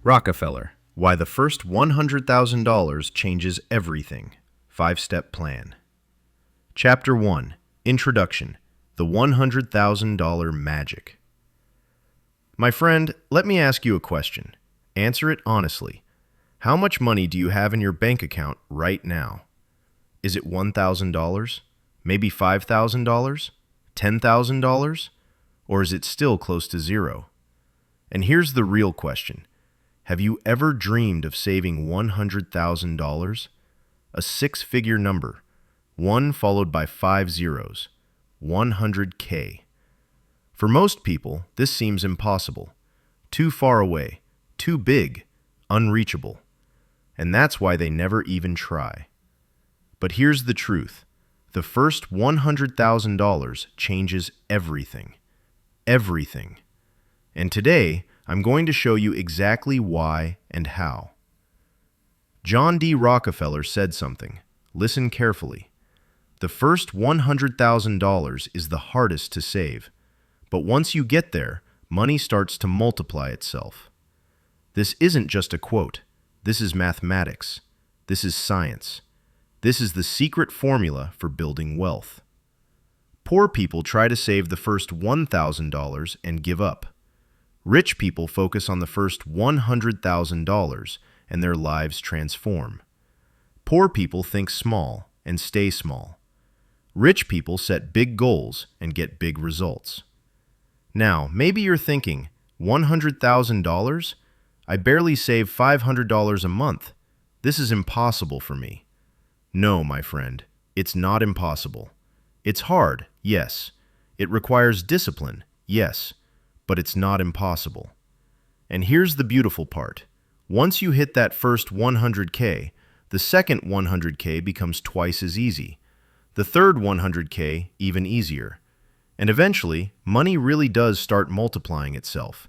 Rockefeller, Why the First $100,000 Changes Everything. 5-Step Plan. Chapter 1. Introduction. The $100,000 Magic. My friend, let me ask you a question. Answer it honestly. How much money do you have in your bank account right now? Is it $1,000? Maybe $5,000? $10,000? Or is it still close to zero? And here's the real question. Have you ever dreamed of saving $100,000? A six-figure number, one followed by 5 zeros, 100K. For most people, this seems impossible, too far away, too big, unreachable. And that's why they never even try. But here's the truth. The first $100,000 changes everything. Everything. And today, I'm going to show you exactly why and how. John D. Rockefeller said something. Listen carefully. The first $100,000 is the hardest to save, but once you get there, money starts to multiply itself. This isn't just a quote. This is mathematics. This is science. This is the secret formula for building wealth. Poor people try to save the first $1,000 and give up. Rich people focus on the first $100,000 and their lives transform. Poor people think small and stay small. Rich people set big goals and get big results. Now, maybe you're thinking, $100,000? I barely save $500 a month. This is impossible for me. No, my friend, it's not impossible. It's hard, yes. It requires discipline, yes. But it's not impossible. And here's the beautiful part. Once you hit that first 100K, the second 100K becomes twice as easy. The third 100K even easier. And eventually, money really does start multiplying itself.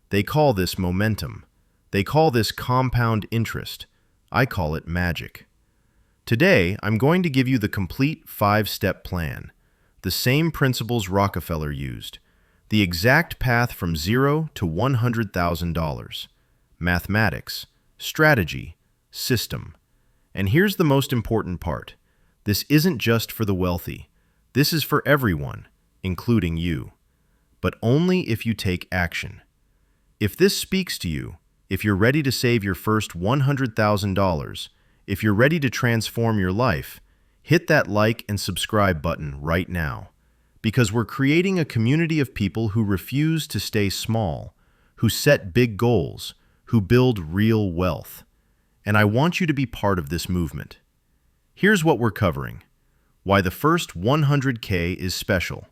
They call this momentum. They call this compound interest. I call it magic. Today, I'm going to give you the complete 5-step plan. The same principles Rockefeller used. The exact path from $0 to $100,000. Mathematics, strategy, system. And here's the most important part. This isn't just for the wealthy. This is for everyone, including you. But only if you take action. If this speaks to you, if you're ready to save your first $100,000, if you're ready to transform your life, hit that like and subscribe button right now. Because we're creating a community of people who refuse to stay small, who set big goals, who build real wealth. And I want you to be part of this movement. Here's what we're covering. Why the first 100K is special,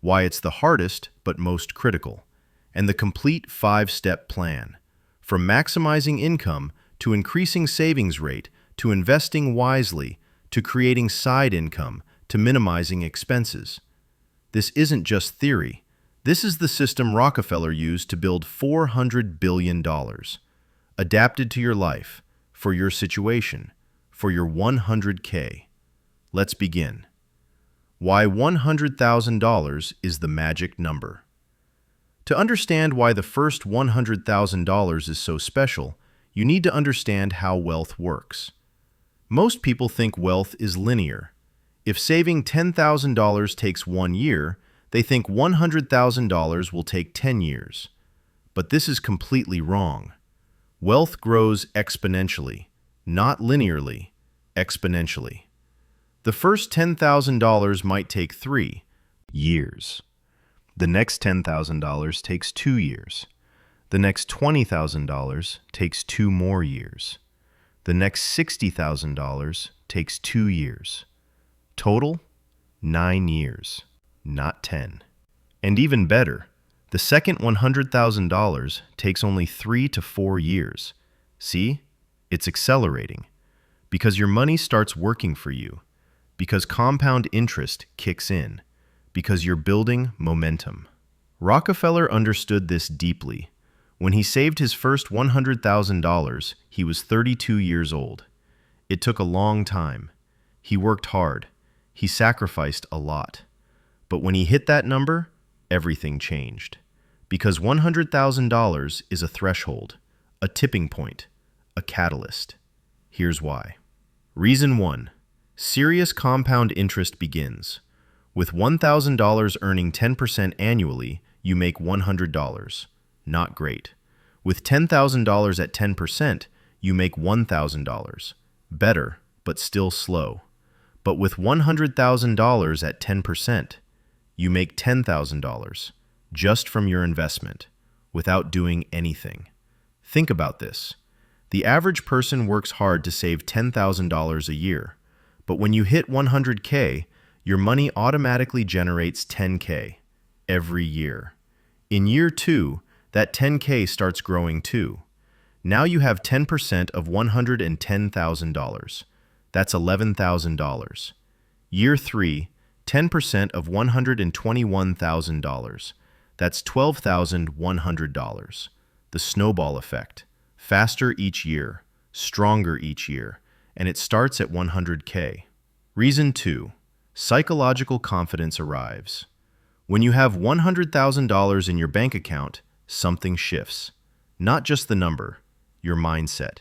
why it's the hardest but most critical, and the complete 5-step plan. From maximizing income to increasing savings rate, to investing wisely, to creating side income, to minimizing expenses. This isn't just theory. This is the system Rockefeller used to build $400 billion. Adapted to your life, for your situation, for your 100K. Let's begin. Why $100,000 is the magic number. To understand why the first $100,000 is so special, you need to understand how wealth works. Most people think wealth is linear. If saving $10,000 takes 1 year, they think $100,000 will take 10 years. But this is completely wrong. Wealth grows exponentially, not linearly, exponentially. The first $10,000 might take 3 years. The next $10,000 takes 2 years. The next $20,000 takes 2 more years. The next $60,000 takes 2 years. Total, 9 years, not 10. And even better, the second $100,000 takes only 3 to 4 years. See? It's accelerating. Because your money starts working for you. Because compound interest kicks in. Because you're building momentum. Rockefeller understood this deeply. When he saved his first $100,000, he was 32 years old. It took a long time. He worked hard. He sacrificed a lot. But when he hit that number, everything changed. Because $100,000 is a threshold, a tipping point, a catalyst. Here's why. Reason 1. Serious compound interest begins. With $1,000 earning 10% annually, you make $100. Not great. With $10,000 at 10%, you make $1,000. Better, but still slow. But with $100,000 at 10%, you make $10,000 just from your investment, without doing anything. Think about this. The average person works hard to save $10,000 a year, but when you hit 100K, your money automatically generates 10K every year. In year 2, that 10K starts growing too. Now you have 10% of $110,000. That's $11,000. Year 3, 10% of $121,000. That's $12,100. The snowball effect. Faster each year, stronger each year, and it starts at 100K. Reason 2. Psychological confidence arrives. When you have $100,000 in your bank account, something shifts. Not just the number, your mindset.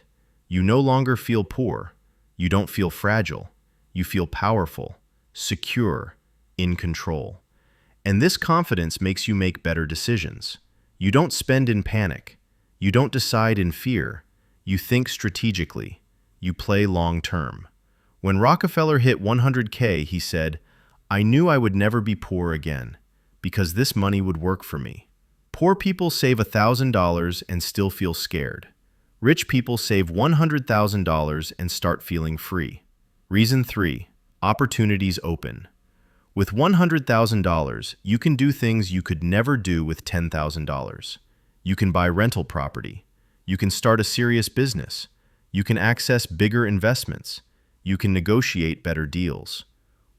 You no longer feel poor. You don't feel fragile. You feel powerful, secure, in control. And this confidence makes you make better decisions. You don't spend in panic. You don't decide in fear. You think strategically. You play long term. When Rockefeller hit 100K, he said, "I knew I would never be poor again, because this money would work for me." Poor people save $1,000 and still feel scared. Rich people save $100,000 and start feeling free. Reason 3. Opportunities open. With $100,000, you can do things you could never do with $10,000. You can buy rental property. You can start a serious business. You can access bigger investments. You can negotiate better deals.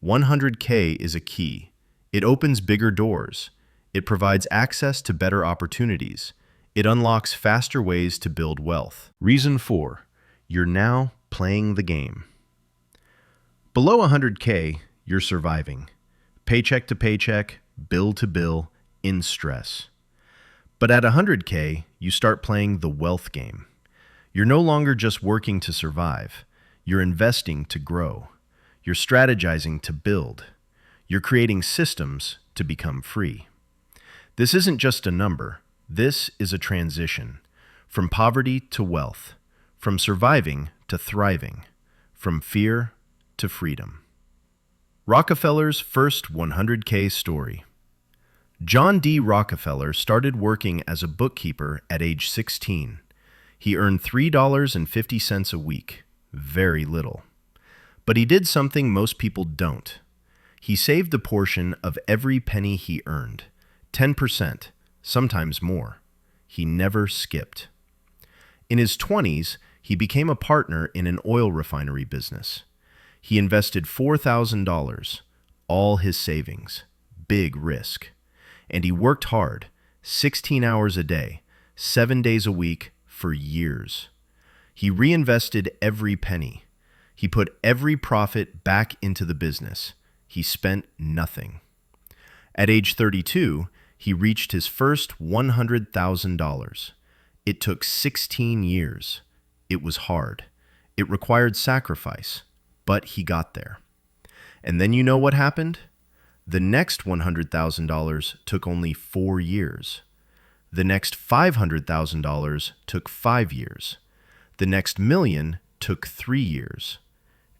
100K is a key. It opens bigger doors. It provides access to better opportunities. It unlocks faster ways to build wealth. Reason 4. You're now playing the game. Below 100K, you're surviving. Paycheck to paycheck, bill to bill, in stress. But at 100K, you start playing the wealth game. You're no longer just working to survive. You're investing to grow. You're strategizing to build. You're creating systems to become free. This isn't just a number. This is a transition. From poverty to wealth. From surviving to thriving. From fear to freedom. Rockefeller's first 100K story. John D. Rockefeller started working as a bookkeeper at age 16. He earned $3.50 a week. Very little. But he did something most people don't. He saved a portion of every penny he earned. 10%, sometimes more. He never skipped. In his 20s, he became a partner in an oil refinery business. He invested $4,000, all his savings. Big risk. And he worked hard, 16 hours a day, 7 days a week, for years. He reinvested every penny. He put every profit back into the business. He spent nothing. At age 32, he reached his first $100,000. It took 16 years. It was hard. It required sacrifice, but he got there. And then you know what happened? The next $100,000 took only 4 years. The next $500,000 took 5 years. The next million took 3 years.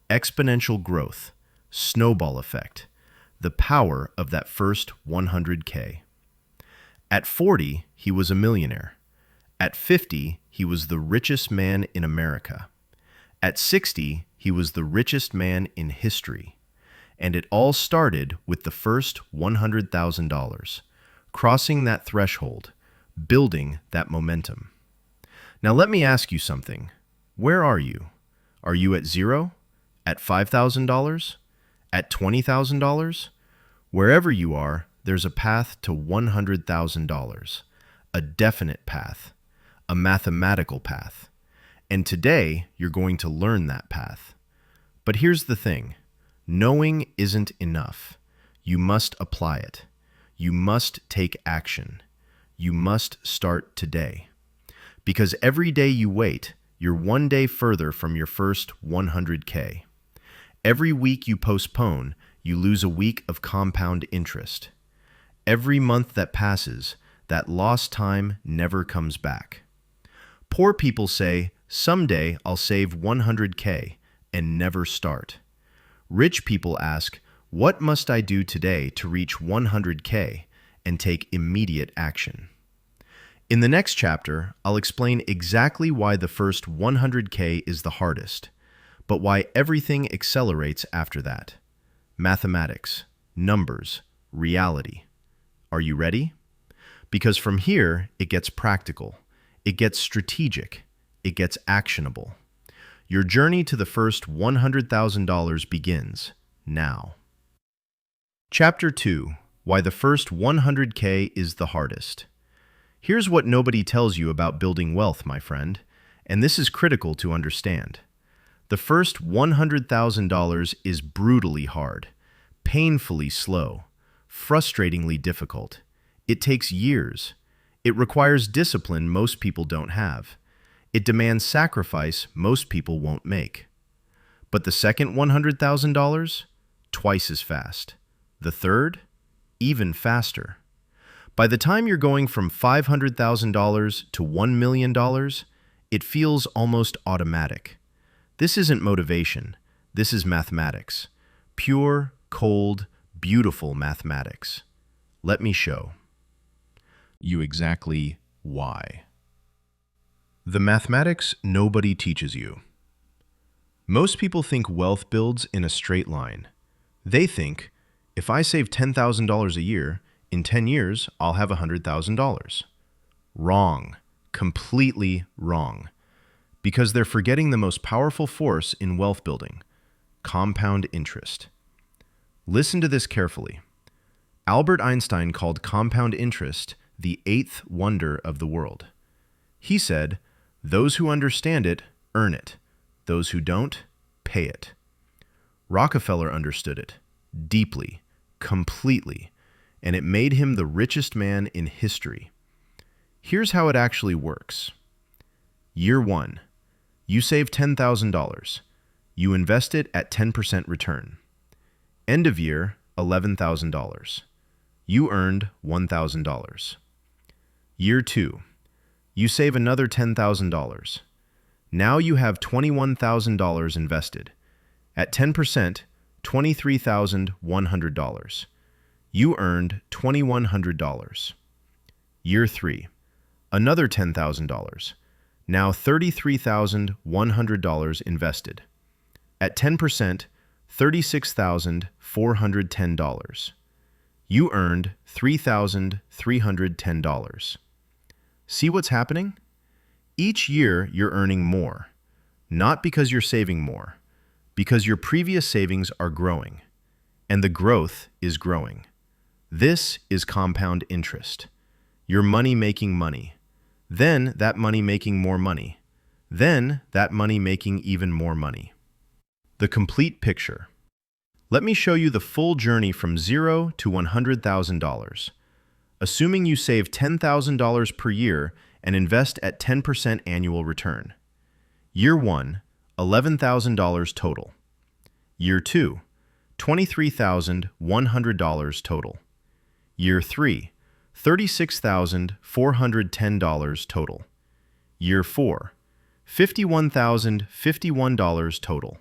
Exponential growth, snowball effect, the power of that first 100K. At 40, he was a millionaire. At 50, he was the richest man in America. At 60, he was the richest man in history. And it all started with the first $100,000, crossing that threshold, building that momentum. Now let me ask you something. Where are you? Are you at zero? At $5,000? At $20,000? Wherever you are, there's a path to $100,000, a definite path, a mathematical path. And today, you're going to learn that path. But here's the thing. Knowing isn't enough. You must apply it. You must take action. You must start today. Because every day you wait, you're one day further from your first 100K. Every week you postpone, you lose a week of compound interest. Every month that passes, that lost time never comes back. Poor people say, someday I'll save 100K, and never start. Rich people ask, what must I do today to reach 100K, and take immediate action? In the next chapter, I'll explain exactly why the first 100K is the hardest, but why everything accelerates after that. Mathematics, numbers, reality. Are you ready? Because from here, it gets practical, it gets strategic, it gets actionable. Your journey to the first $100,000 begins now. Chapter 2. Why the first 100K is the hardest. Here's what nobody tells you about building wealth, my friend, and this is critical to understand. The first $100,000 is brutally hard, painfully slow, frustratingly difficult. It takes years. It requires discipline most people don't have. It demands sacrifice most people won't make. But the second $100,000? Twice as fast. The third? Even faster. By the time you're going from $500,000 to $1 million, it feels almost automatic. This isn't motivation. This is mathematics. Pure, cold, beautiful mathematics. Let me show you exactly why. The mathematics nobody teaches you. Most people think wealth builds in a straight line. They think, if I save $10,000 a year, in 10 years, I'll have $100,000. Wrong. Completely wrong. Because they're forgetting the most powerful force in wealth building, compound interest. Listen to this carefully. Albert Einstein called compound interest the eighth wonder of the world. He said, those who understand it, earn it. Those who don't, pay it. Rockefeller understood it, deeply, completely, and it made him the richest man in history. Here's how it actually works. Year 1. You save $10,000. You invest it at 10% return. End of year, $11,000. You earned $1,000. Year 2. You save another $10,000. Now you have $21,000 invested. At 10%, $23,100. You earned $2,100. Year 3. Another $10,000. Now $33,100 invested. At 10%, $36,410. You earned $3,310. See what's happening? Each year you're earning more, not because you're saving more, because your previous savings are growing, and the growth is growing. This is compound interest. Your money making money. Then that money making more money. Then that money making even more money. The complete picture. Let me show you the full journey from $0 to $100,000. Assuming you save $10,000 per year and invest at 10% annual return. Year 1, $11,000 total. Year 2, $23,100 total. Year 3, $36,410 total. Year 4, $51,051 total.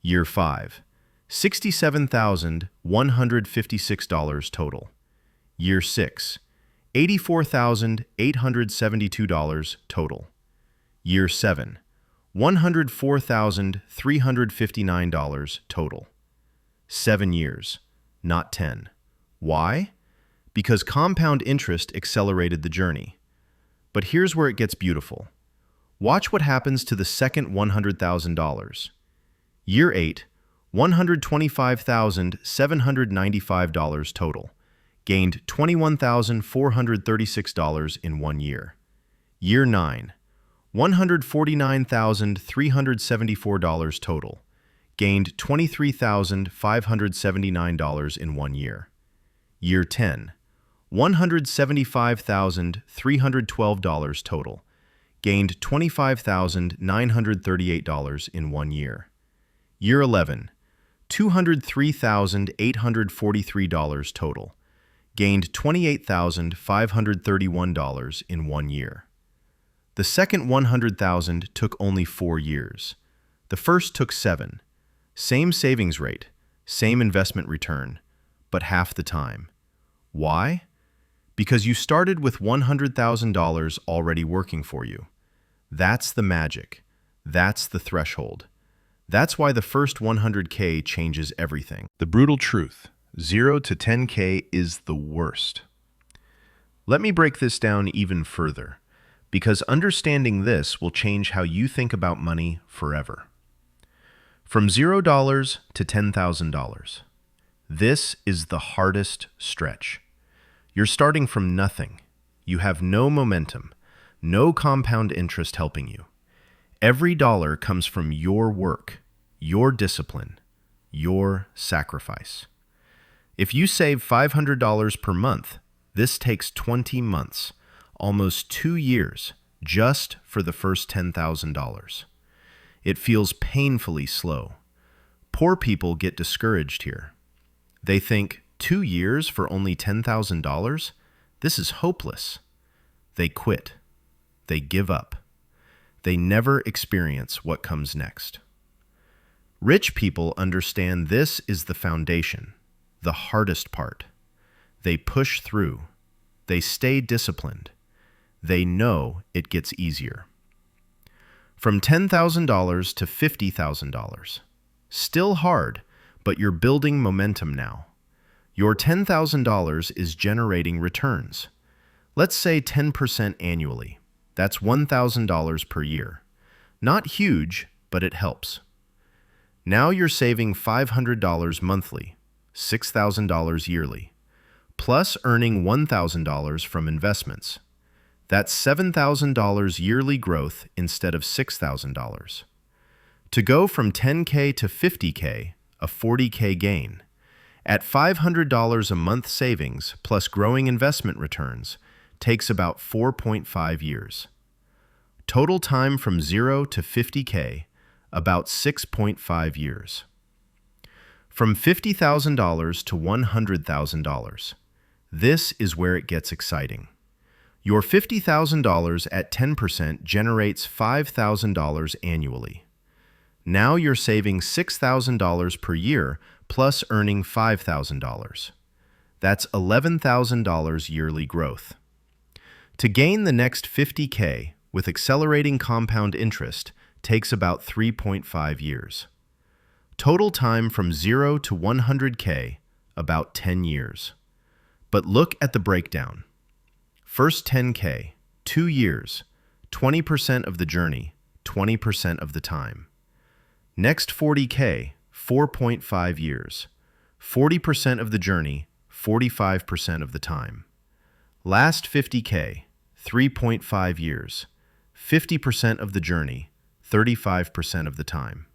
Year 5, $67,156 total. Year 6, $84,872 total. Year 7, $104,359 total. 7 years, not 10. Why? Because compound interest accelerated the journey. But here's where it gets beautiful. Watch what happens to the second $100,000. Year 8, $125,795 total. Gained $21,436 in 1 year. Year 9, $149,374 total. Gained $23,579 in 1 year. Year 10, $175,312 total. gained $25,938 in 1 year. Year 11, $203,843 total, gained $28,531 in 1 year. The second 100,000 took only 4 years. The first took 7. Same savings rate, same investment return, but half the time. Why? Because you started with $100,000 already working for you. That's the magic. That's the threshold. That's why the first 100K changes everything. The brutal truth, 0 to 10K is the worst. Let me break this down even further, because understanding this will change how you think about money forever. From $0 to $10,000. This is the hardest stretch. You're starting from nothing. You have no momentum, no compound interest helping you. Every dollar comes from your work, your discipline, your sacrifice. If you save $500 per month, this takes 20 months, almost 2 years, just for the first $10,000. It feels painfully slow. Poor people get discouraged here. They think, 2 years for only $10,000? This is hopeless. They quit. They give up. They never experience what comes next. Rich people understand this is the foundation, the hardest part. They push through. They stay disciplined. They know it gets easier. From $10,000 to $50,000. Still hard, but you're building momentum now. Your $10,000 is generating returns. Let's say 10% annually. That's $1,000 per year. Not huge, but it helps. Now you're saving $500 monthly, $6,000 yearly, plus earning $1,000 from investments. That's $7,000 yearly growth instead of $6,000. To go from 10K to 50K, a 40K gain. At $500 a month savings plus growing investment returns takes about 4.5 years. Total time from 0 to 50K, about 6.5 years. From $50,000 to $100,000. This is where it gets exciting. Your $50,000 at 10% generates $5,000 annually. Now you're saving $6,000 per year plus earning $5,000. That's $11,000 yearly growth. To gain the next 50K with accelerating compound interest takes about 3.5 years. Total time from 0 to 100K, about 10 years. But look at the breakdown. First 10K, 2 years, 20% of the journey, 20% of the time. Next 40K, 4.5 years, 40% of the journey, 45% of the time. Last 50K, 3.5 years, 50% of the journey, 35% of the time.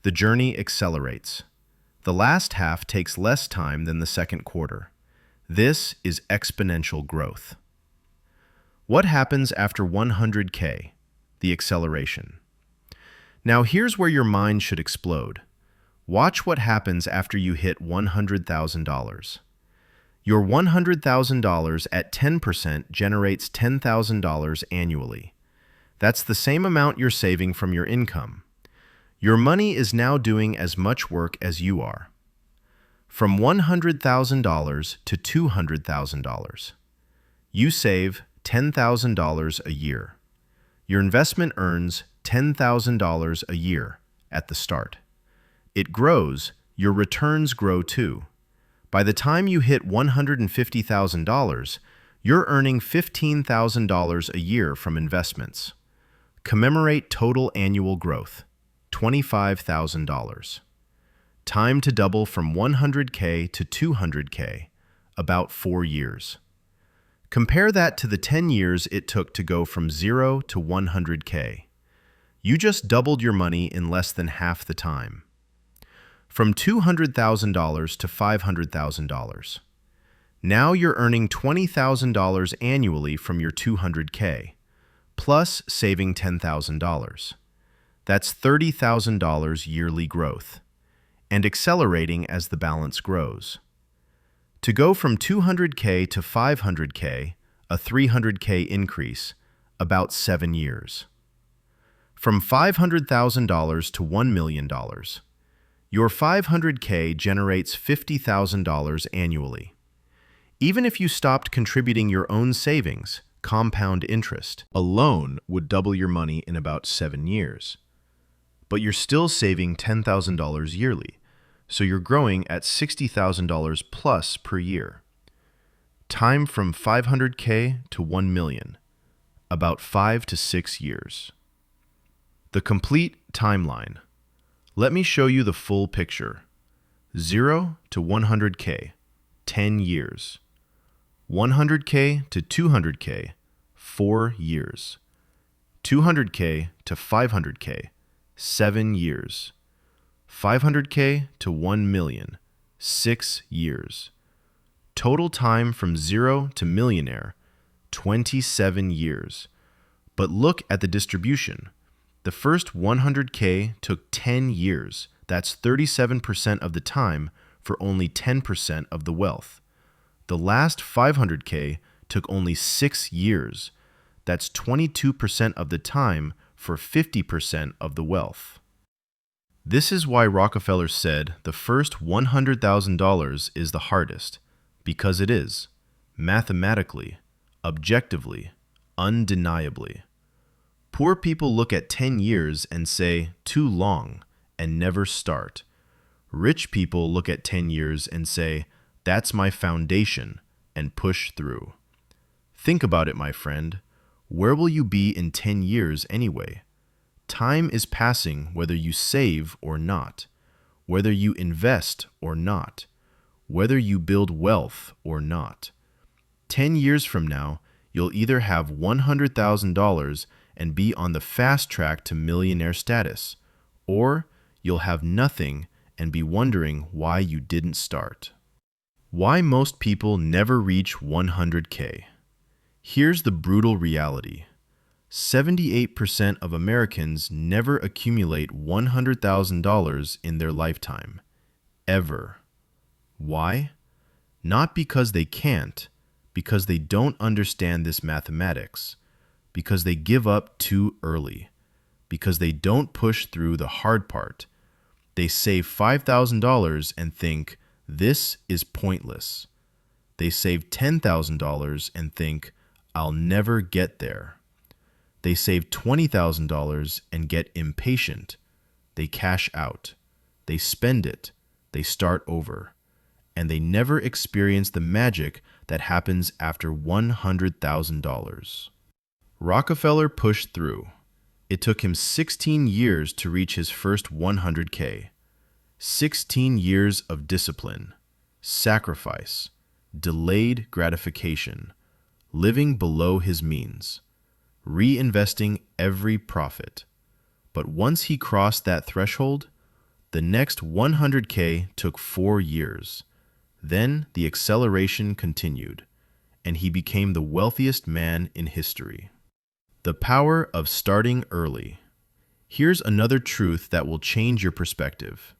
The journey accelerates. The last half takes less time than the second quarter. This is exponential growth. What happens after 100K? The acceleration. Now here's where your mind should explode. Watch what happens after you hit $100,000. Your $100,000 at 10% generates $10,000 annually. That's the same amount you're saving from your income. Your money is now doing as much work as you are. From $100,000 to $200,000. You save $10,000 a year. Your investment earns $10,000 a year at the start. It grows, your returns grow too. By the time you hit $150,000, you're earning $15,000 a year from investments. Commemorate total annual growth, $25,000. Time to double from 100K to 200K, about 4 years. Compare that to the 10 years it took to go from 0 to 100K. You just doubled your money in less than half the time. From $200,000 to $500,000. Now you're earning $20,000 annually from your 200K, plus saving $10,000. That's $30,000 yearly growth, and accelerating as the balance grows. To go from 200K to 500K, a 300K increase, about 7 years. From $500,000 to $1 million, your 500K generates $50,000 annually. Even if you stopped contributing your own savings, compound interest alone would double your money in about 7 years. But you're still saving $10,000 yearly, so you're growing at $60,000 plus per year. Time from 500K to 1 million, about 5 to 6 years. The complete timeline. Let me show you the full picture. 0 to 100K, 10 years. 100K to 200K, 4 years. 200K to 500K, 7 years. 500K to 1 million, 6 years. Total time from 0 to millionaire, 27 years. But look at the distribution. The first 100K took 10 years. That's 37% of the time for only 10% of the wealth. The last 500K took only 6 years. That's 22% of the time for 50% of the wealth. This is why Rockefeller said the first $100,000 is the hardest, because it is, mathematically, objectively, undeniably. Poor people look at 10 years and say, too long, and never start. Rich people look at 10 years and say, that's my foundation, and push through. Think about it, my friend. Where will you be in 10 years anyway? Time is passing whether you save or not, whether you invest or not, whether you build wealth or not. 10 years from now, you'll either have $100,000 and be on the fast track to millionaire status, or you'll have nothing and be wondering why you didn't start. Why most people never reach 100K. Here's the brutal reality. 78% of Americans never accumulate $100,000 in their lifetime. Ever. Why? Not because they can't, because they don't understand this mathematics, because they give up too early, because they don't push through the hard part. They save $5,000 and think, this is pointless. They save $10,000 and think, I'll never get there. They save $20,000 and get impatient. They cash out. They spend it. They start over. And they never experience the magic that happens after $100,000. Rockefeller pushed through. It took him 16 years to reach his first 100K. 16 years of discipline, sacrifice, delayed gratification, living below his means, reinvesting every profit. But once he crossed that threshold, the next 100K took 4 years. Then the acceleration continued, and he became the wealthiest man in history. The power of starting early. Here's another truth that will change your perspective.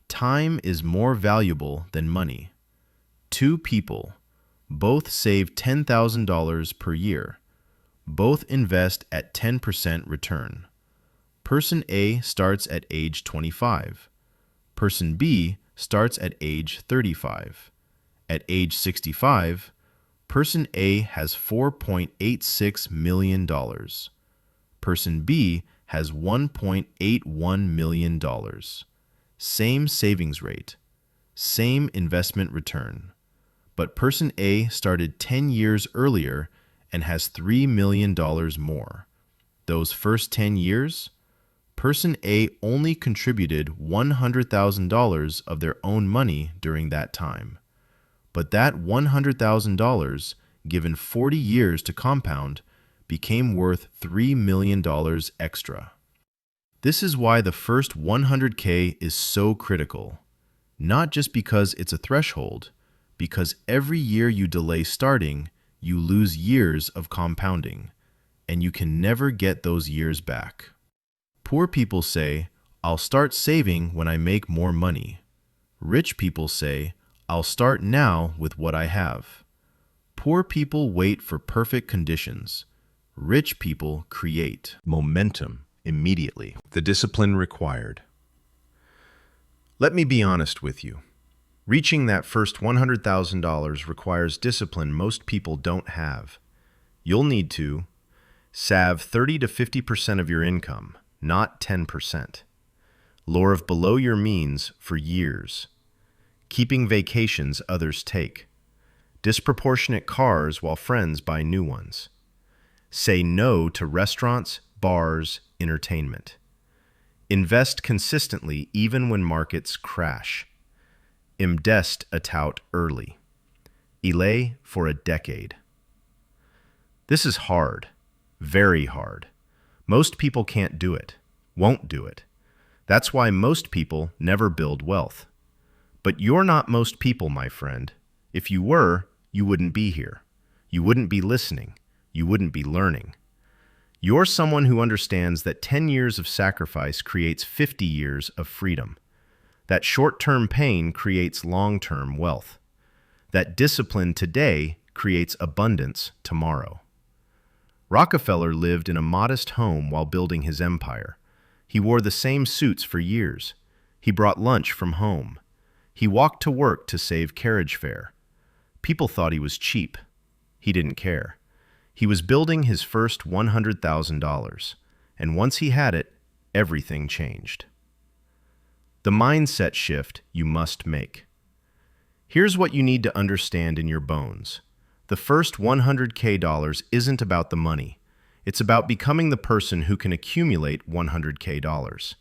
Time is more valuable than money. 2 people, both save $10,000 per year. Both invest at 10% return. Person A starts at age 25. Person B starts at age 35. At age 65, Person A has $4.86 million. Person B has $1.81 million. Same savings rate, same investment return. But Person A started 10 years earlier and has $3 million more. Those first 10 years, Person A only contributed $100,000 of their own money during that time. But that $100,000, given 40 years to compound, became worth $3 million extra. This is why the first 100K is so critical. Not just because it's a threshold, because every year you delay starting, you lose years of compounding. and you can never get those years back. Poor people say, I'll start saving when I make more money. Rich people say, I'll start now with what I have. Poor people wait for perfect conditions. Rich people create momentum immediately. The discipline required. Let me be honest with you. Reaching that first $100,000 requires discipline most people don't have. You'll need to save 30 to 50% of your income, not 10%. Live below your means for years. Keeping vacations others take. Disproportionate cars while friends buy new ones. Say no to restaurants, bars, entertainment. Invest consistently even when markets crash. Invest a tout early. Elay for a decade. This is hard, very hard. Most people can't do it, won't do it. That's why most people never build wealth. But you're not most people, my friend. If you were, you wouldn't be here. You wouldn't be listening. You wouldn't be learning. You're someone who understands that 10 years of sacrifice creates 50 years of freedom. That short-term pain creates long-term wealth. That discipline today creates abundance tomorrow. Rockefeller lived in a modest home while building his empire. He wore the same suits for years. He brought lunch from home. He walked to work to save carriage fare. People thought he was cheap. He didn't care. He was building his first $100,000, and once he had it, everything changed. The mindset shift you must make. Here's what you need to understand in your bones. The first $100K isn't about the money. It's about becoming the person who can accumulate $100K.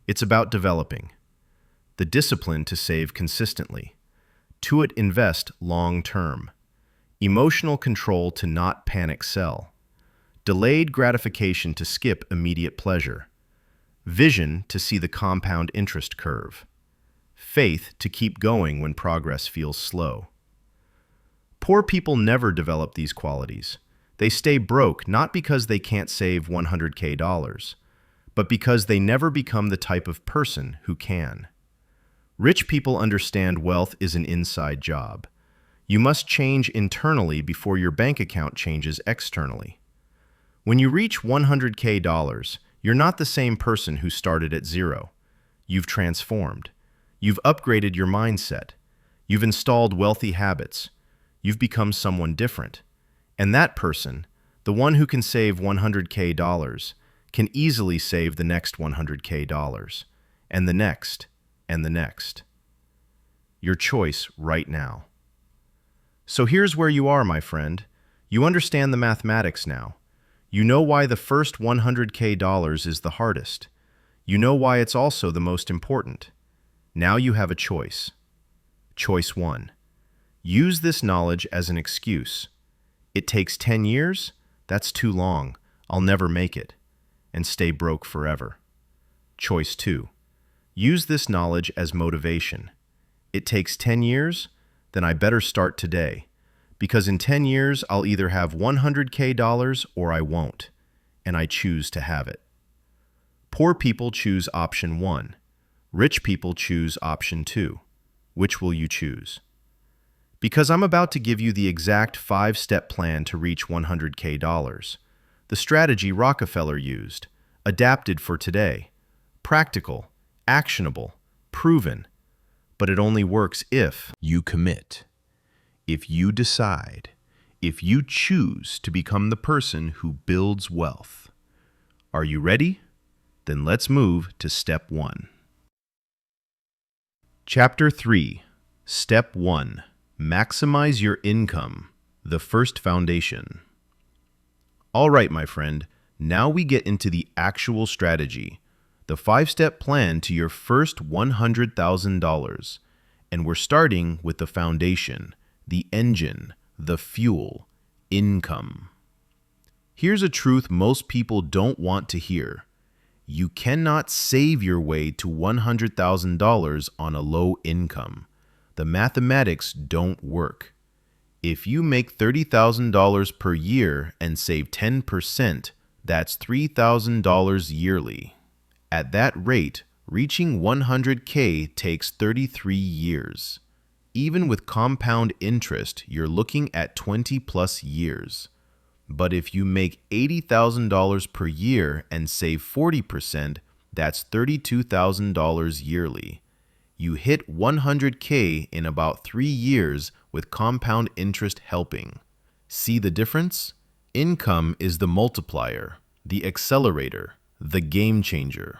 It's about developing the discipline to save consistently, to invest long-term, emotional control to not panic sell, delayed gratification to skip immediate pleasure, vision to see the compound interest curve, faith to keep going when progress feels slow. Poor people never develop these qualities. They stay broke not because they can't save $100K, but because they never become the type of person who can. Rich people understand wealth is an inside job. You must change internally before your bank account changes externally. When you reach $100K, you're not the same person who started at zero. You've transformed. You've upgraded your mindset. You've installed wealthy habits. You've become someone different. And that person, the one who can save $100K, can easily save the next $100K, and the next, and the next. Your choice right now. So here's where you are, my friend. You understand the mathematics now. You know why the first $100K is the hardest. You know why it's also the most important. Now you have a choice. Choice 1. Use this knowledge as an excuse. It takes 10 years? That's too long. I'll never make it. And stay broke forever. Choice 2. Use this knowledge as motivation. It takes 10 years? Then I better start today. Because in 10 years, I'll either have $100K or I won't. And I choose to have it. Poor people choose option 1. Rich people choose option 2. Which will you choose? Because I'm about to give you the exact 5-step plan to reach $100K. The strategy Rockefeller used, adapted for today, practical, actionable, proven, but it only works if you commit, if you decide, if you choose to become the person who builds wealth. Are you ready? Then let's move to step 1. Chapter 3, Step 1. Maximize your income, the first foundation. All right, my friend, now we get into the actual strategy, the 5-step plan to your first $100,000. And we're starting with the foundation, the engine, the fuel, income. Here's a truth most people don't want to hear. You cannot save your way to $100,000 on a low income. The mathematics don't work. If you make $30,000 per year and save 10%, that's $3,000 yearly. At that rate, reaching 100K takes 33 years. Even with compound interest, you're looking at 20 plus years. But if you make $80,000 per year and save 40%, that's $32,000 yearly. You hit 100K in about 3 years with compound interest helping. See the difference? Income is the multiplier, the accelerator, the game changer.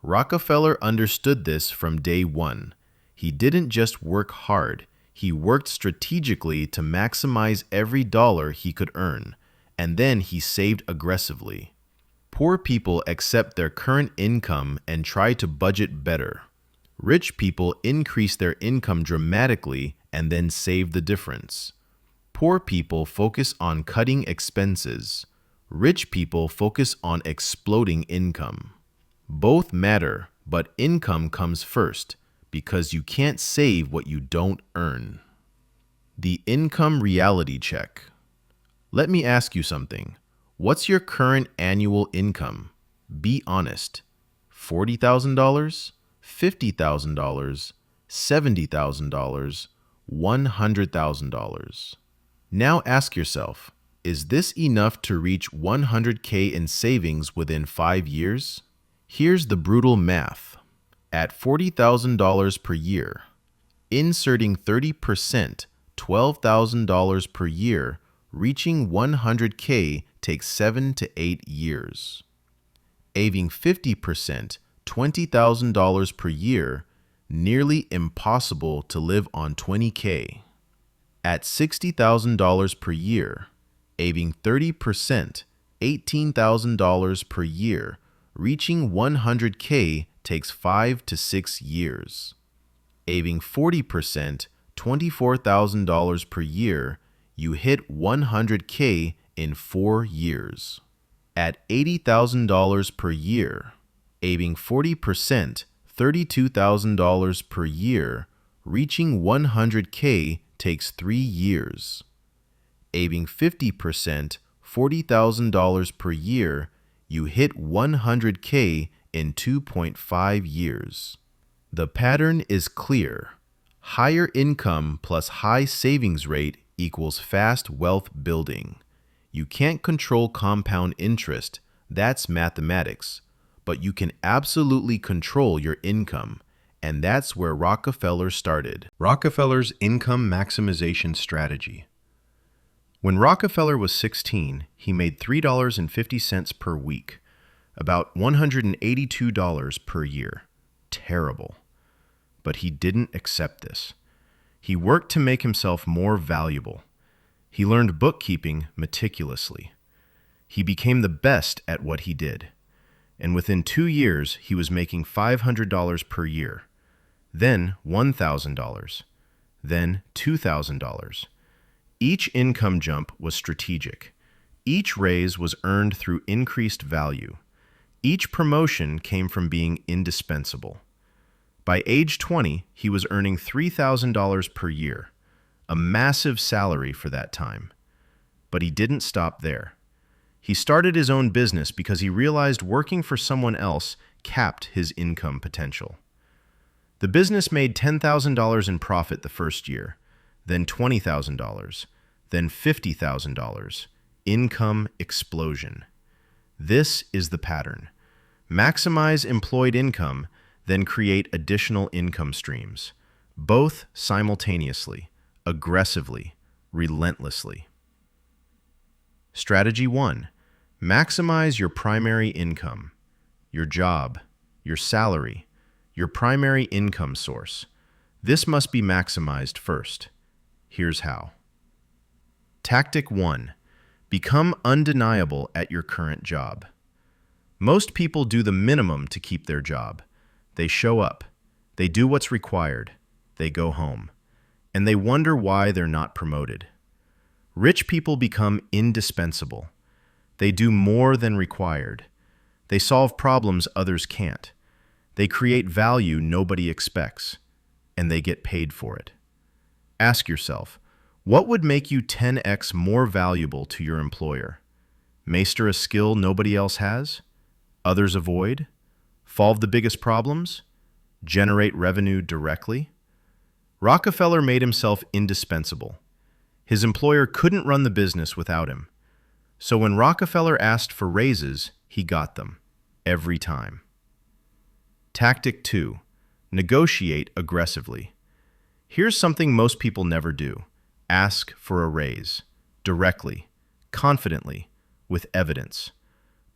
Rockefeller understood this from day one. He didn't just work hard, he worked strategically to maximize every dollar he could earn, and then he saved aggressively. Poor people accept their current income and try to budget better. Rich people increase their income dramatically and then save the difference. Poor people focus on cutting expenses. Rich people focus on exploding income. Both matter, but income comes first because you can't save what you don't earn. The income reality check. Let me ask you something. What's your current annual income? Be honest. $40,000? $50,000, $70,000, $100,000. Now ask yourself, is this enough to reach 100K in savings within 5 years? Here's the brutal math. At $40,000 per year, inserting 30%, $12,000 per year, reaching 100K takes 7 to 8 years. Aiming 50%, $20,000 per year, nearly impossible to live on 20K. At $60,000 per year, aiming 30%, $18,000 per year, reaching 100K takes 5 to 6 years. Aiming 40%, $24,000 per year, you hit 100K in 4 years. At $80,000 per year, aiming 40%, $32,000 per year, reaching 100K takes 3 years. Aiming 50%, $40,000 per year, you hit 100K in 2.5 years. The pattern is clear. Higher income plus high savings rate equals fast wealth building. You can't control compound interest, that's mathematics, but you can absolutely control your income, and that's where Rockefeller started. Rockefeller's income maximization strategy. When Rockefeller was 16, he made $3.50 per week, about $182 per year. Terrible. But he didn't accept this. He worked to make himself more valuable. He learned bookkeeping meticulously. He became the best at what he did. And within 2 years, he was making $500 per year. Then $1,000. Then $2,000. Each income jump was strategic. Each raise was earned through increased value. Each promotion came from being indispensable. By age 20, he was earning $3,000 per year, a massive salary for that time. But he didn't stop there. He started his own business because he realized working for someone else capped his income potential. The business made $10,000 in profit the first year, then $20,000, then $50,000. Income explosion. This is the pattern. Maximize employed income, then create additional income streams, both simultaneously, aggressively, relentlessly. Strategy 1. Maximize your primary income, your job, your salary, your primary income source. This must be maximized first. Here's how. Tactic 1. Become undeniable at your current job. Most people do the minimum to keep their job. They show up. They do what's required. They go home. And they wonder why they're not promoted. Rich people become indispensable. They do more than required. They solve problems others can't. They create value nobody expects. And they get paid for it. Ask yourself, What would make you 10x more valuable to your employer? Master a skill nobody else has? Others avoid? Solve the biggest problems? Generate revenue directly? Rockefeller made himself indispensable. His employer couldn't run the business without him. So when Rockefeller asked for raises, he got them. Every time. Tactic 2. Negotiate aggressively. Here's something most people never do. Ask for a raise. Directly. Confidently. With evidence.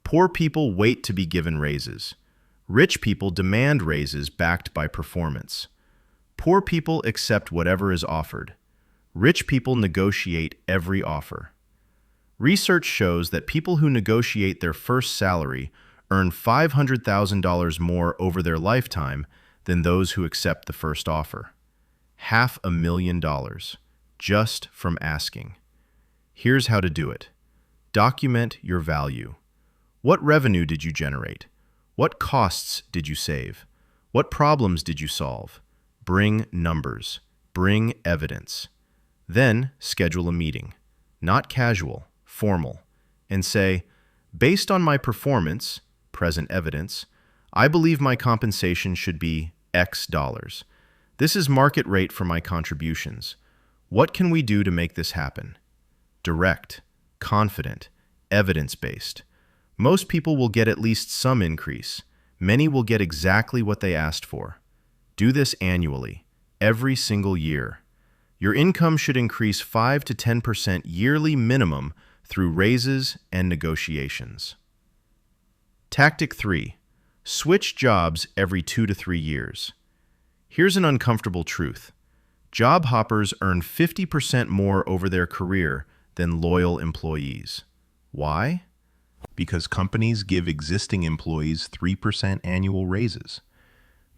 Poor people wait to be given raises. Rich people demand raises backed by performance. Poor people accept whatever is offered. Rich people negotiate every offer. Research shows that people who negotiate their first salary earn $500,000 more over their lifetime than those who accept the first offer. $500,000 just from asking. Here's how to do it. Document your value. What revenue did you generate? What costs did you save? What problems did you solve? Bring numbers. Bring evidence. Then schedule a meeting. Not casual, formal. And say, based on my performance, present evidence, I believe my compensation should be X dollars. This is market rate for my contributions. What can we do to make this happen? Direct, confident, evidence-based. Most people will get at least some increase. Many will get exactly what they asked for. Do this annually, every single year. Your income should increase 5 to 10% yearly minimum through raises and negotiations. Tactic 3. Switch jobs every 2 to 3 years. Here's an uncomfortable truth. Job hoppers earn 50% more over their career than loyal employees. Why? Because companies give existing employees 3% annual raises.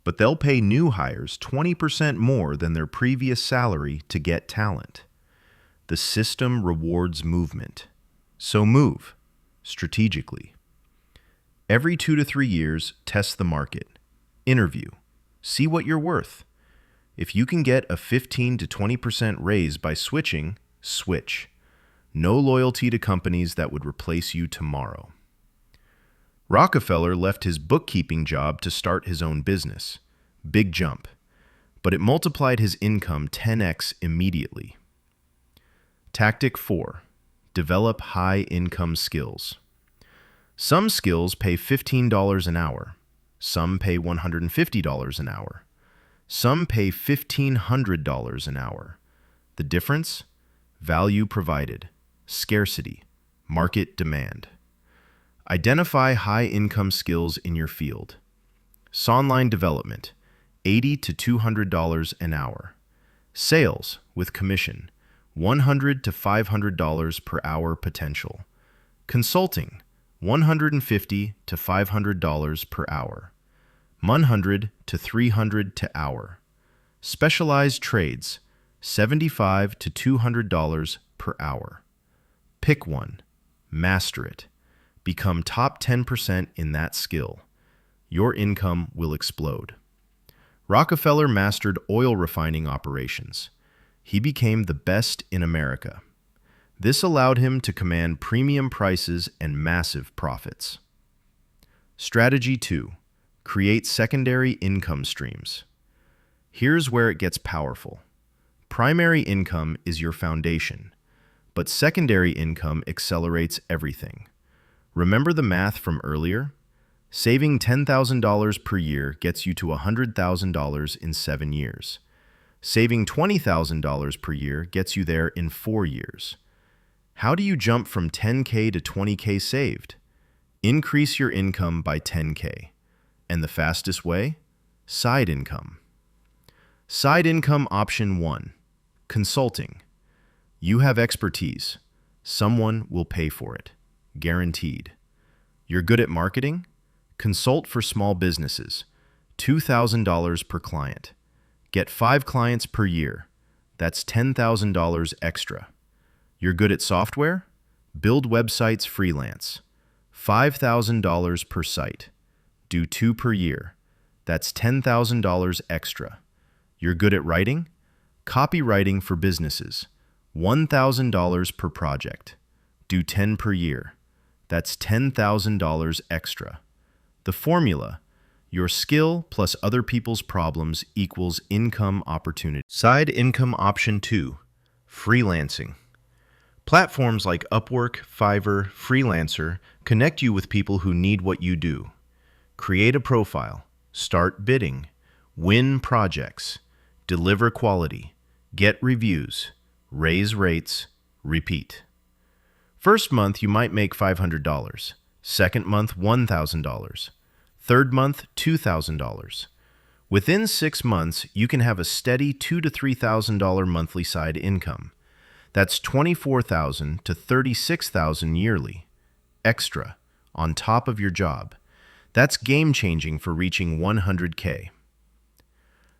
But they'll pay new hires 20% more than their previous salary to get talent. The system rewards movement. So move, strategically. Every 2 to 3 years, test the market. Interview. See what you're worth. If you can get a 15 to 20% raise by switching, switch. No loyalty to companies that would replace you tomorrow. Rockefeller left his bookkeeping job to start his own business. Big jump. But it multiplied his income 10x immediately. Tactic 4. Develop high-income skills. Some skills pay $15 an hour. Some pay $150 an hour. Some pay $1,500 an hour. The difference? Value provided, scarcity, market demand. Identify high-income skills in your field. Online development, $80 to $200 an hour. Sales with commission, $100 to $500 per hour potential. Consulting, $150 to $500 per hour. $100 to $300 to hour. Specialized trades, $75 to $200 per hour. Pick one. Master it. Become top 10% in that skill. Your income will explode. Rockefeller mastered oil refining operations. He became the best in America. This allowed him to command premium prices and massive profits. Strategy 2. Create secondary income streams. Here's where it gets powerful. Primary income is your foundation, but secondary income accelerates everything. Remember the math from earlier? Saving $10,000 per year gets you to $100,000 in 7 years. Saving $20,000 per year gets you there in 4 years. How do you jump from 10K to 20K saved? Increase your income by 10K. And the fastest way? Side income. Side income option 1. Consulting. You have expertise. Someone will pay for it. Guaranteed. You're good at marketing? Consult for small businesses. $2,000 per client. Get 5 clients per year. That's $10,000 extra. You're good at software? Build websites freelance. $5,000 per site. Do 2 per year. That's $10,000 extra. You're good at writing? Copywriting for businesses. $1,000 per project. Do 10 per year. That's $10,000 extra. The formula: your skill plus other people's problems equals income opportunity. Side income option 2, freelancing. Platforms like Upwork, Fiverr, Freelancer connect you with people who need what you do. Create a profile, start bidding, win projects, deliver quality, get reviews, raise rates, repeat. First month, you might make $500. Second month, $1,000. Third month, $2,000. Within 6 months, you can have a steady $2,000 to $3,000 monthly side income. That's $24,000 to $36,000 yearly, extra, on top of your job. That's game-changing for reaching 100K.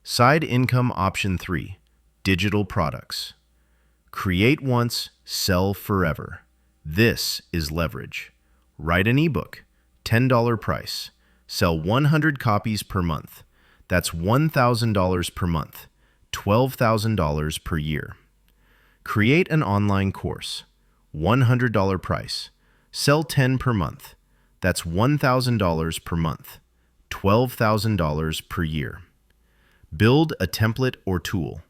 Side income option 3, digital products. Create once, sell forever. This is leverage. Write an ebook, $10 price. Sell 100 copies per month. That's $1,000 per month, $12,000 per year. Create an online course, $100 price. Sell 10 per month. That's $1,000 per month, $12,000 per year. Build a template or tool,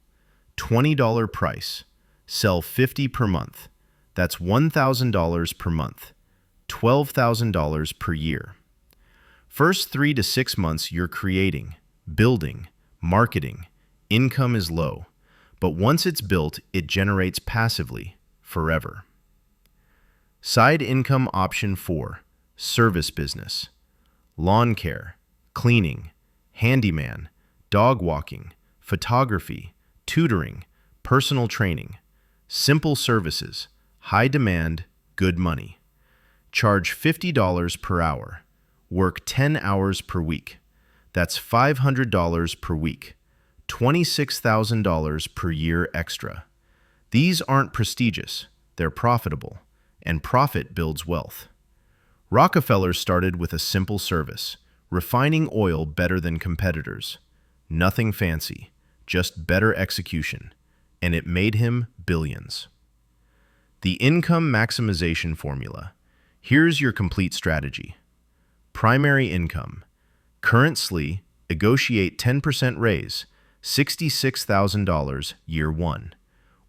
$20 price. Sell 50 per month. That's $1,000 per month, $12,000 per year. First 3 to 6 months you're creating, building, marketing. Income is low, but once it's built, it generates passively, forever. Side income option 4, service business. Lawn care, cleaning, handyman, dog walking, photography, tutoring, personal training. Simple services, high demand, good money. Charge $50 per hour. Work 10 hours per week. That's $500 per week, $26,000 per year extra. These aren't prestigious, they're profitable, and profit builds wealth. Rockefeller started with a simple service, refining oil better than competitors. Nothing fancy, just better execution, and it made him billions. The income maximization formula. Here's your complete strategy. Primary income. Currently, negotiate 10% raise, $66,000 year 1.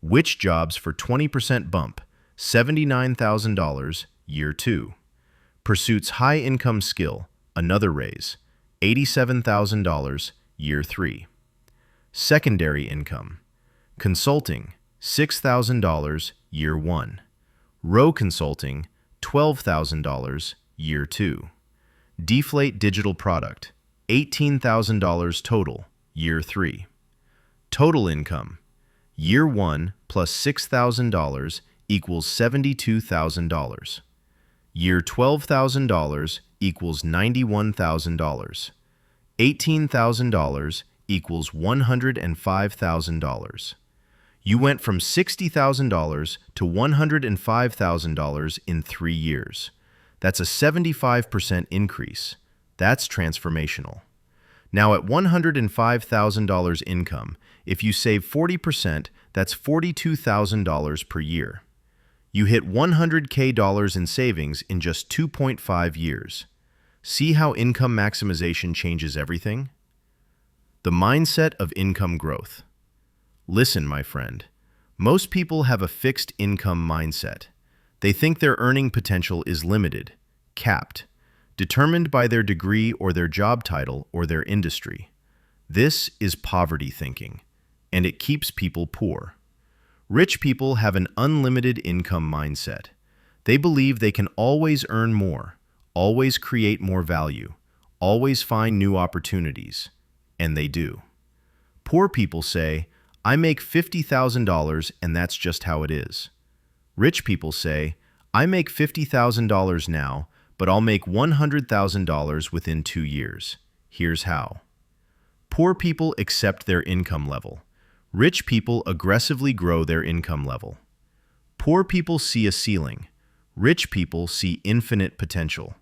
Which jobs for 20% bump, $79,000 year 2. Pursuits high income skill, another raise, $87,000 year 3. Secondary income. Consulting, $6,000 year 1. Row consulting, $12,000 year 2. Deflate digital product, $18,000 total, year 3. Total income, year 1 plus $6,000 equals $72,000. Year $12,000 equals $91,000. $18,000 equals $105,000. You went from $60,000 to $105,000 in 3 years. That's a 75% increase. That's transformational. Now at $105,000 income, if you save 40%, that's $42,000 per year. You hit $100K in savings in just 2.5 years. See how income maximization changes everything? The mindset of income growth. Listen, my friend. Most people have a fixed income mindset. They think their earning potential is limited, capped, determined by their degree or their job title or their industry. This is poverty thinking, and it keeps people poor. Rich people have an unlimited income mindset. They believe they can always earn more, always create more value, always find new opportunities, and they do. Poor people say, I make $50,000 and that's just how it is. Rich people say, I make $50,000 now, but I'll make $100,000 within 2 years. Here's how. Poor people accept their income level. Rich people aggressively grow their income level. Poor people see a ceiling. Rich people see infinite potential.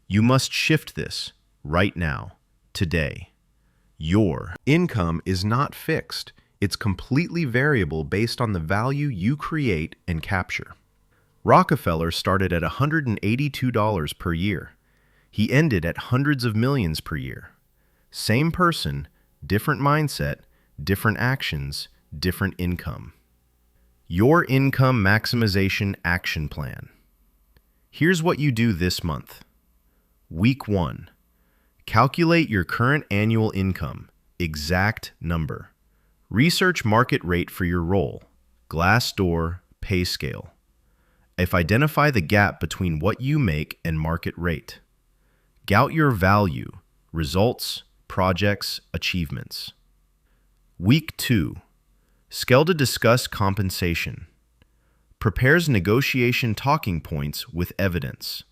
You must shift this right now, today. Your income is not fixed. It's completely variable based on the value you create and capture. Rockefeller started at $182 per year. He ended at hundreds of millions per year. Same person, different mindset, different actions, different income. Your income maximization action plan. Here's what you do this month. Week 1. Calculate your current annual income, exact number. Research market rate for your role, Glassdoor, pay scale. Identify the gap between what you make and market rate. Gout your value, results, projects, achievements. Week 2. Scale to discuss compensation. Prepares negotiation talking points with evidence.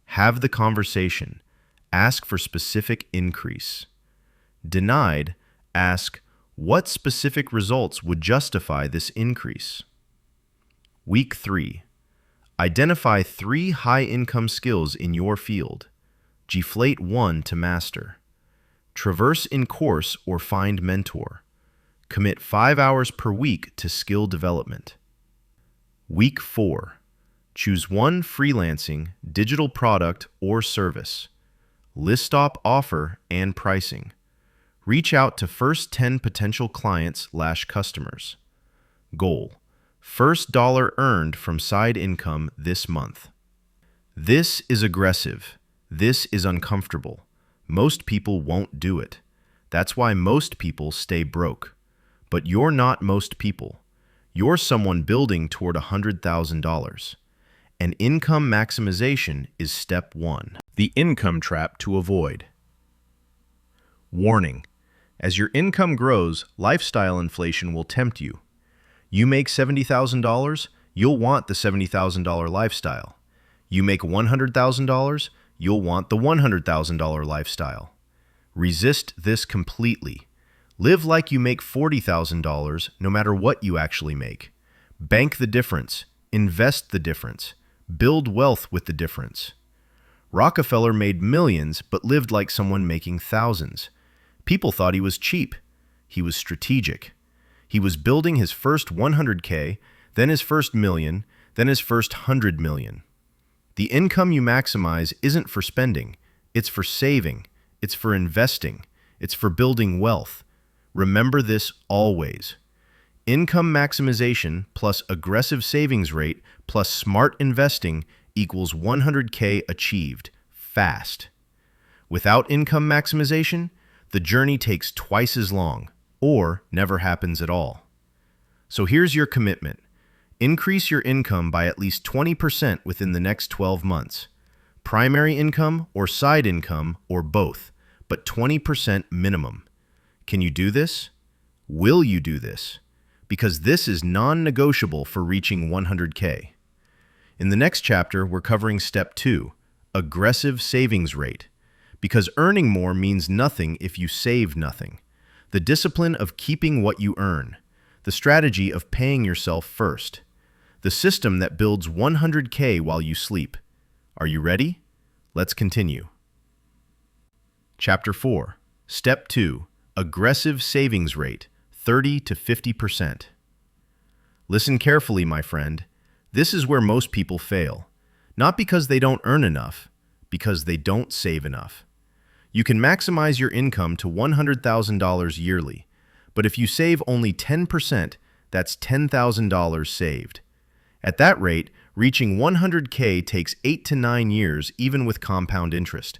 Have the conversation. Ask for specific increase. Denied, ask, what specific results would justify this increase? Week 3. Identify 3 high-income skills in your field. Deflate 1 to master. Traverse in course or find mentor. Commit 5 hours per week to skill development. Week 4. Choose one freelancing, digital product or service. List stop offer and pricing. Reach out to first 10 potential clients/customers. Goal: first dollar earned from side income this month. This is aggressive. This is uncomfortable. Most people won't do it. That's why most people stay broke. But you're not most people. You're someone building toward $100,000. And income maximization is step 1. The income trap to avoid. Warning: as your income grows, lifestyle inflation will tempt you. You make $70,000, you'll want the $70,000 lifestyle. You make $100,000, you'll want the $100,000 lifestyle. Resist this completely. Live like you make $40,000 no matter what you actually make. Bank the difference. Invest the difference. Build wealth with the difference. Rockefeller made millions but lived like someone making thousands. People thought he was cheap. He was strategic. He was building his first 100K, then his first million, then his first 100 million. The income you maximize isn't for spending. It's for saving. It's for investing. It's for building wealth. Remember this always. Income maximization plus aggressive savings rate plus smart investing equals 100K achieved fast. Without income maximization, the journey takes twice as long, or never happens at all. So here's your commitment. Increase your income by at least 20% within the next 12 months. Primary income or side income or both, but 20% minimum. Can you do this? Will you do this? Because this is non-negotiable for reaching 100K. In the next chapter, we're covering step 2, aggressive savings rate. Because earning more means nothing if you save nothing. The discipline of keeping what you earn. The strategy of paying yourself first. The system that builds 100K while you sleep. Are you ready? Let's continue. Chapter 4. Step 2. Aggressive savings rate, 30 to 50%. Listen carefully, my friend. This is where most people fail. Not because they don't earn enough, because they don't save enough. You can maximize your income to $100,000 yearly, but if you save only 10%, that's $10,000 saved. At that rate, reaching 100K takes 8 to 9 years even with compound interest.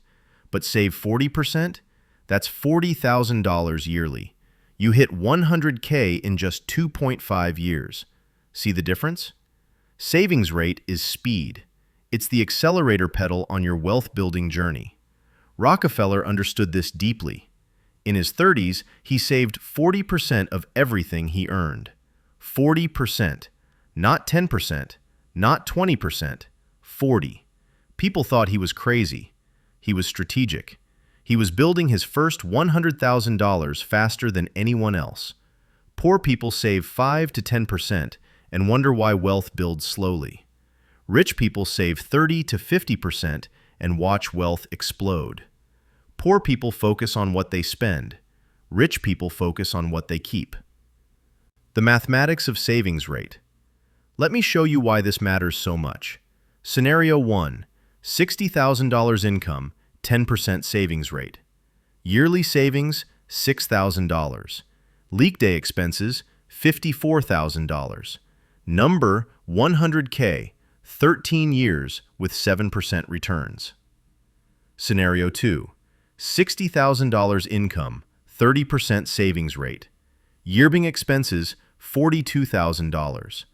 But save 40%? That's $40,000 yearly. You hit 100K in just 2.5 years. See the difference? Savings rate is speed. It's the accelerator pedal on your wealth-building journey. Rockefeller understood this deeply. In his 30s, he saved 40% of everything he earned. 40%. Not 10%, not 20%, 40. People thought he was crazy. He was strategic. He was building his first $100,000 faster than anyone else. Poor people save 5 to 10% and wonder why wealth builds slowly. Rich people save 30 to 50% and watch wealth explode. Poor people focus on what they spend. Rich people focus on what they keep. The mathematics of savings rate. Let me show you why this matters so much. Scenario 1. $60,000 income, 10% savings rate. Yearly savings, $6,000. Leak day expenses, $54,000. Number, 100K, 13 years with 7% returns. Scenario 2. $60,000 income, 30% savings rate. Yearly expenses, $42,000.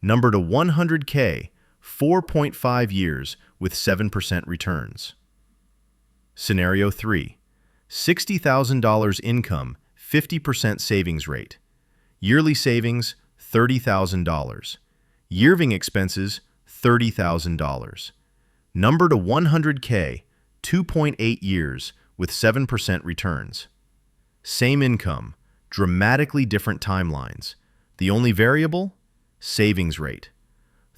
Number to 100K, 4.5 years with 7% returns. Scenario 3. $60,000 income, 50% savings rate. Yearly savings, $30,000. Yearly expenses, $30,000. Number to 100K, 2.8 years with 7% returns. Same income, dramatically different timelines. The only variable? Savings rate.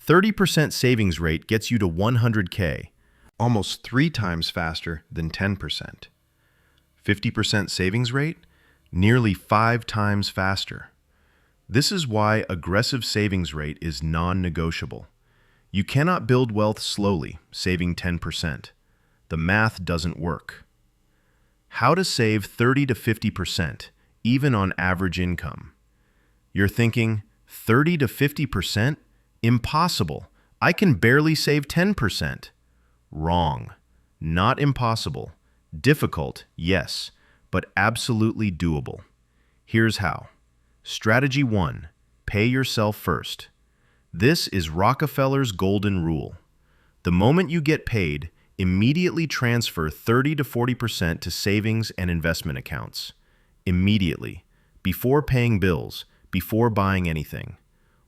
30% savings rate gets you to 100K, almost 3 times faster than 10%. 50% savings rate? Nearly 5 times faster. This is why aggressive savings rate is non-negotiable. You cannot build wealth slowly, saving 10%. The math doesn't work. How to save 30 to 50%, even on average income. You're thinking, 30 to 50%? Impossible. I can barely save 10%. Wrong. Not impossible. Difficult, yes, but absolutely doable. Here's how. Strategy 1. Pay yourself first. This is Rockefeller's golden rule. The moment you get paid, immediately transfer 30 to 40% to savings and investment accounts. Immediately. Before paying bills, before buying anything.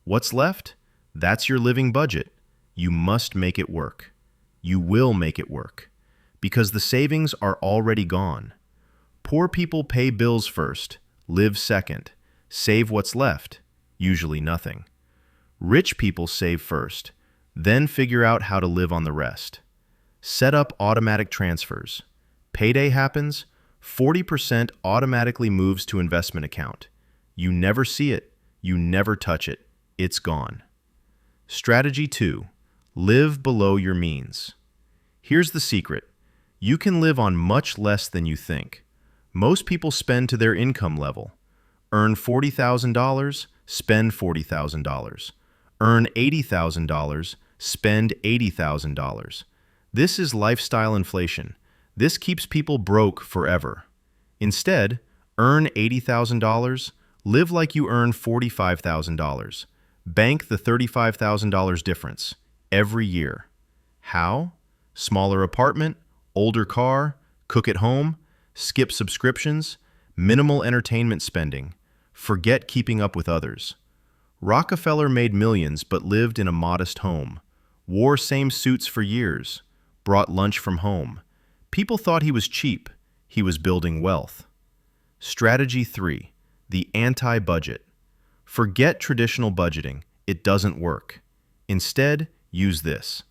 What's left? That's your living budget. You must make it work. You will make it work. Because the savings are already gone. Poor people pay bills first, live second, save what's left, usually nothing. Rich people save first, then figure out how to live on the rest. Set up automatic transfers. Payday happens, 40% automatically moves to investment account. You never see it, you never touch it, it's gone. Strategy 2. Live below your means. Here's the secret. You can live on much less than you think. Most people spend to their income level. Earn $40,000, spend $40,000. Earn $80,000, spend $80,000. This is lifestyle inflation. This keeps people broke forever. Instead, earn $80,000, live like you earn $45,000. Bank the $35,000 difference every year. How? Smaller apartment, older car, cook at home, skip subscriptions, minimal entertainment spending, forget keeping up with others. Rockefeller made millions but lived in a modest home, wore same suits for years, brought lunch from home. People thought he was cheap. He was building wealth. Strategy 3. The anti-budget. Forget traditional budgeting. It doesn't work. Instead, use this.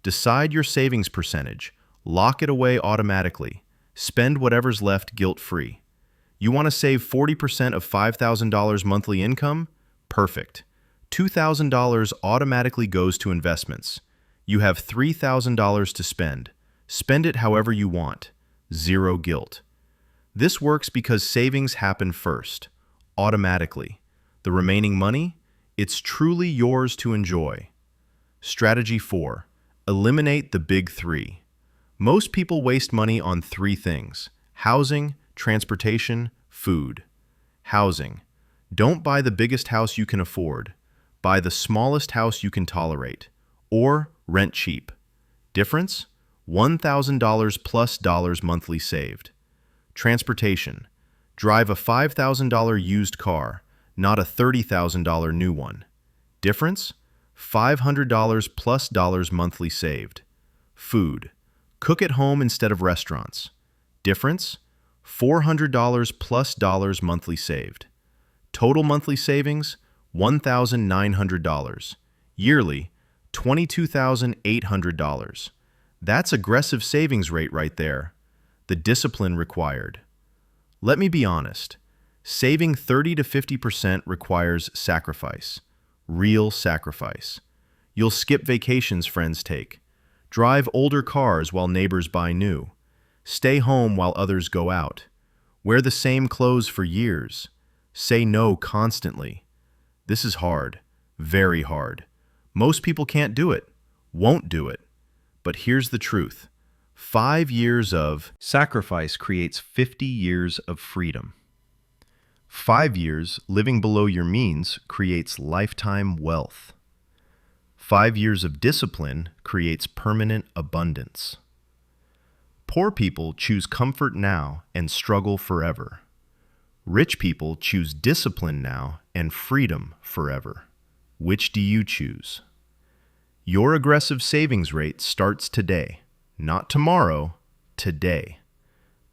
Decide your savings percentage. Lock it away automatically. Spend whatever's left guilt-free. You want to save 40% of $5,000 monthly income? Perfect. $2,000 automatically goes to investments. You have $3,000 to spend. Spend it however you want. Zero guilt. This works because savings happen first, automatically. The remaining money? It's truly yours to enjoy. Strategy 4. Eliminate the big 3. Most people waste money on 3 things: housing, transportation, food. Housing. Don't buy the biggest house you can afford. Buy the smallest house you can tolerate. Or rent cheap. Difference? $1,000 plus dollars monthly saved. Transportation. Drive a $5,000 used car, not a $30,000 new one. Difference? $500 plus dollars monthly saved. Food. Cook at home instead of restaurants. Difference? $400 plus dollars monthly saved. Total monthly savings, $1,900. Yearly, $22,800. That's aggressive savings rate right there. The discipline required. Let me be honest. Saving 30 to 50% requires sacrifice, real sacrifice. You'll skip vacations friends take, drive older cars while neighbors buy new, stay home while others go out, wear the same clothes for years, say no constantly. This is hard, very hard. Most people can't do it, won't do it. But here's the truth. 5 years of sacrifice creates 50 years of freedom. 5 years living below your means creates lifetime wealth. 5 years of discipline creates permanent abundance. Poor people choose comfort now and struggle forever. Rich people choose discipline now and freedom forever. Which do you choose? Your aggressive savings rate starts today, not tomorrow, today.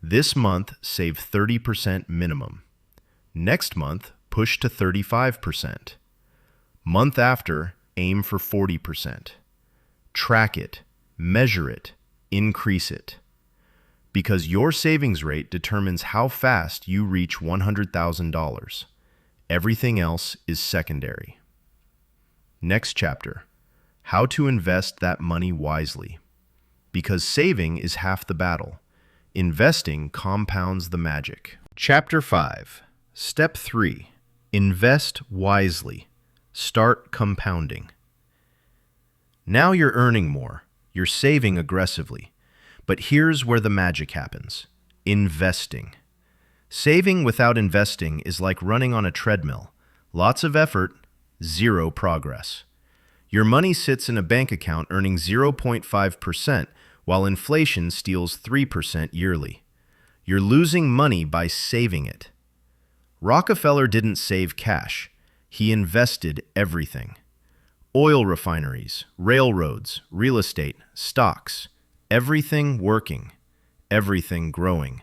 This month, save 30% minimum. Next month, push to 35%. Month after, aim for 40%. Track it, measure it, increase it. Because your savings rate determines how fast you reach $100,000. Everything else is secondary. Next chapter. How to invest that money wisely. Because saving is half the battle. Investing compounds the magic. Chapter 5. Step 3. Invest wisely. Start compounding. Now you're earning more. You're saving aggressively. But here's where the magic happens. Investing. Saving without investing is like running on a treadmill. Lots of effort, zero progress. Your money sits in a bank account earning 0.5%, while inflation steals 3% yearly. You're losing money by saving it. Rockefeller didn't save cash. He invested everything. Oil refineries, railroads, real estate, stocks, everything working, everything growing,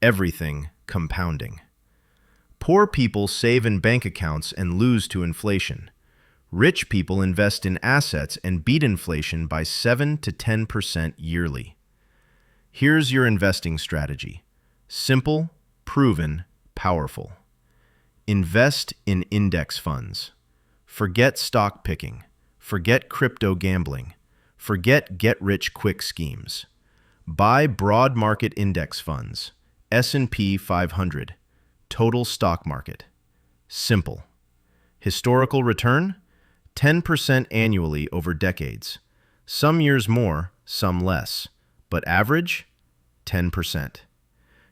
everything compounding. Poor people save in bank accounts and lose to inflation. Rich people invest in assets and beat inflation by 7 to 10% yearly. Here's your investing strategy. Simple, proven, powerful. Invest in index funds. Forget stock picking. Forget crypto gambling. Forget get-rich-quick schemes. Buy broad market index funds. S&P 500. Total stock market. Simple. Historical return? 10% annually over decades. Some years more, some less. But average? 10%.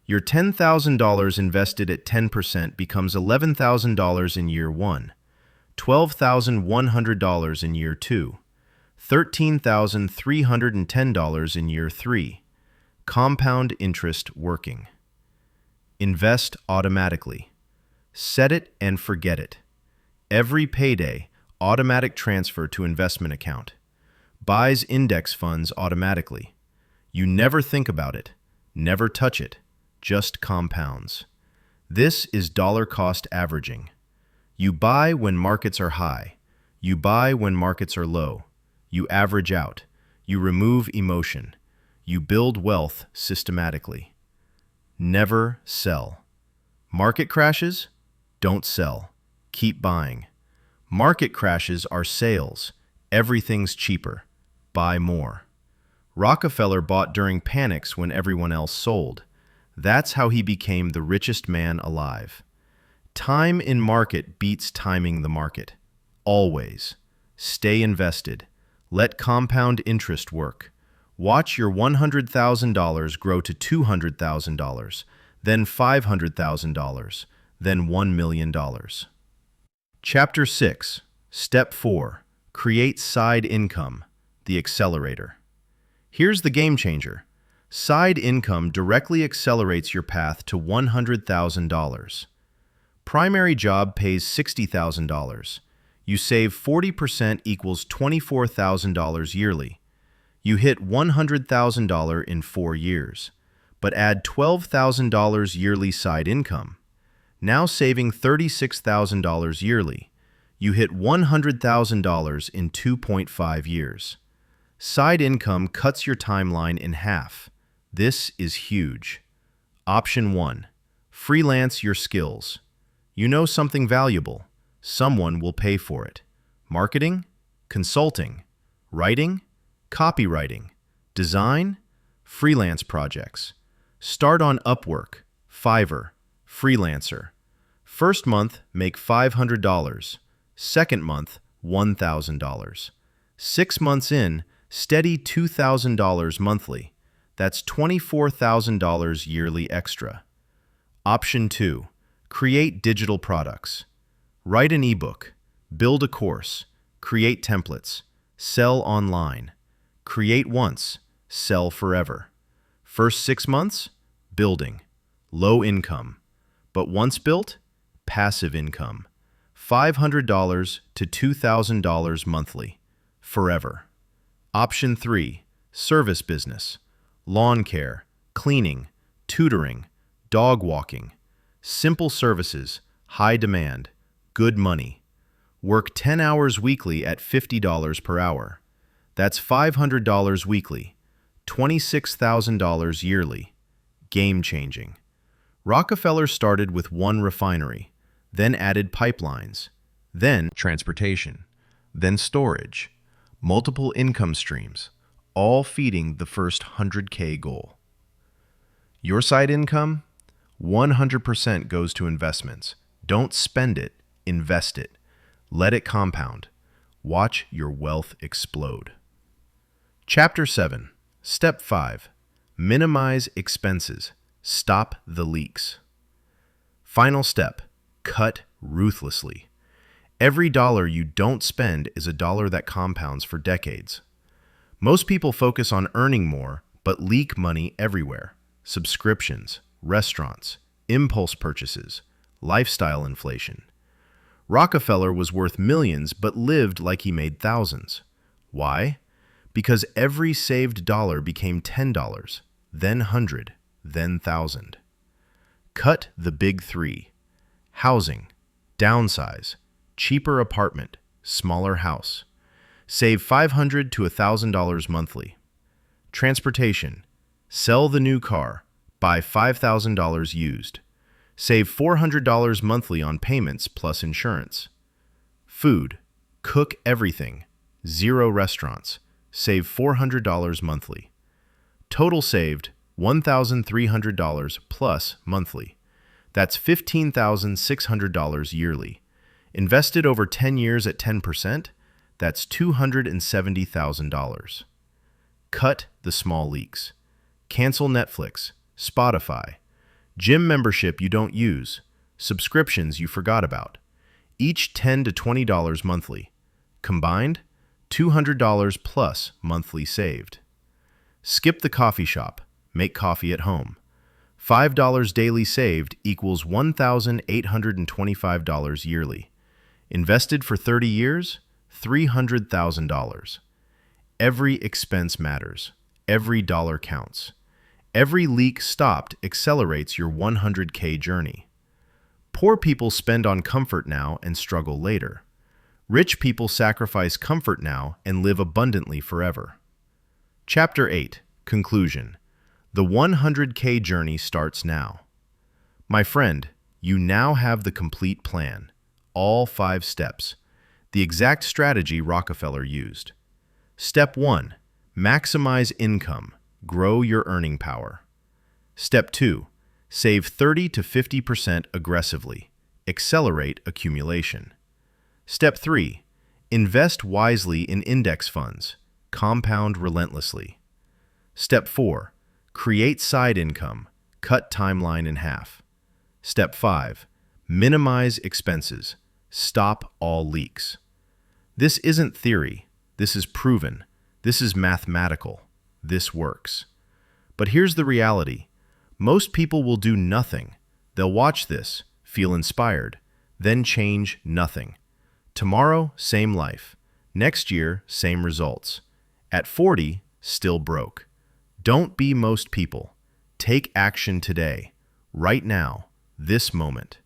Your $10,000 invested at 10% becomes $11,000 in year 1, $12,100 in year 2, $13,310 in year 3. Compound interest working. Invest automatically. Set it and forget it. Every payday, automatic transfer to investment account. Buys index funds automatically. You never think about it, never touch it, just compounds. This is dollar cost averaging. You buy when markets are high. You buy when markets are low. You average out. You remove emotion. You build wealth systematically. Never sell. Market crashes? Don't sell. Keep buying. Market crashes are sales. Everything's cheaper. Buy more. Rockefeller bought during panics when everyone else sold. That's how he became the richest man alive. Time in market beats timing the market. Always. Stay invested. Let compound interest work. Watch your $100,000 grow to $200,000, then $500,000, then $1 million. Chapter 6. Step 4. Create side income, the accelerator. Here's the game changer. Side income directly accelerates your path to $100,000. Primary job pays $60,000. You save 40% equals $24,000 yearly. You hit $100,000 in 4 years, but add $12,000 yearly side income. Now saving $36,000 yearly. You hit $100,000 in 2.5 years. Side income cuts your timeline in half. This is huge. Option 1. Freelance your skills. You know something valuable. Someone will pay for it. Marketing, consulting, writing, copywriting, design, freelance projects. Start on Upwork, Fiverr, Freelancer. First month, make $500. Second month, $1,000. 6 months in, steady $2,000 monthly. That's $24,000 yearly extra. Option 2. Create digital products. Write an ebook, build a course, create templates, sell online. Create once, sell forever. First 6 months, building, low income. But once built, passive income. $500 to $2,000 monthly, forever. Option 3. Service business. Lawn care, cleaning, tutoring, dog walking. Simple services, high demand, good money. Work 10 hours weekly at $50 per hour. That's $500 weekly, $26,000 yearly. Game-changing. Rockefeller started with one refinery, then added pipelines, then transportation, then storage, multiple income streams, all feeding the first 100K goal. Your side income? 100% goes to investments. Don't spend it, invest it. Let it compound. Watch your wealth explode. Chapter 7. Step 5. Minimize expenses. Stop the leaks. Final step. Cut ruthlessly. Every dollar you don't spend is a dollar that compounds for decades. Most people focus on earning more, but leak money everywhere. Subscriptions, restaurants, impulse purchases, lifestyle inflation. Rockefeller was worth millions but lived like he made thousands. Why? Because every saved dollar became $10, then 100, then 1,000. Cut the big 3. Housing, downsize, cheaper apartment, smaller house. Save $500 to $1,000 monthly. Transportation, sell the new car, buy $5,000 used. Save $400 monthly on payments plus insurance. Food, cook everything, 0 restaurants. Save $400 monthly. Total saved, $1,300 plus monthly. That's $15,600 yearly. Invested over 10 years at 10%, that's $270,000. Cut the small leaks. Cancel Netflix, Spotify, gym membership you don't use, subscriptions you forgot about. Each $10 to $20 monthly. Combined, $200 plus monthly saved. Skip the coffee shop. Make coffee at home. $5 daily saved equals $1,825 yearly. Invested for 30 years, $300,000. Every expense matters. Every dollar counts. Every leak stopped accelerates your 100K journey. Poor people spend on comfort now and struggle later. Rich people sacrifice comfort now and live abundantly forever. Chapter 8. Conclusion. The 100K journey starts now. My friend, you now have the complete plan. All 5 steps. The exact strategy Rockefeller used. Step 1. Maximize income. Grow your earning power. Step 2. Save 30 to 50% aggressively. Accelerate accumulation. Step 3. Invest wisely in index funds. Compound relentlessly. Step 4. Create side income. Cut timeline in half. Step 5. Minimize expenses. Stop all leaks. This isn't theory. This is proven. This is mathematical. This works. But here's the reality. Most people will do nothing. They'll watch this, feel inspired, then change nothing. Tomorrow, same life. Next year, same results. At 40, still broke. Don't be most people. Take action today, right now, this moment.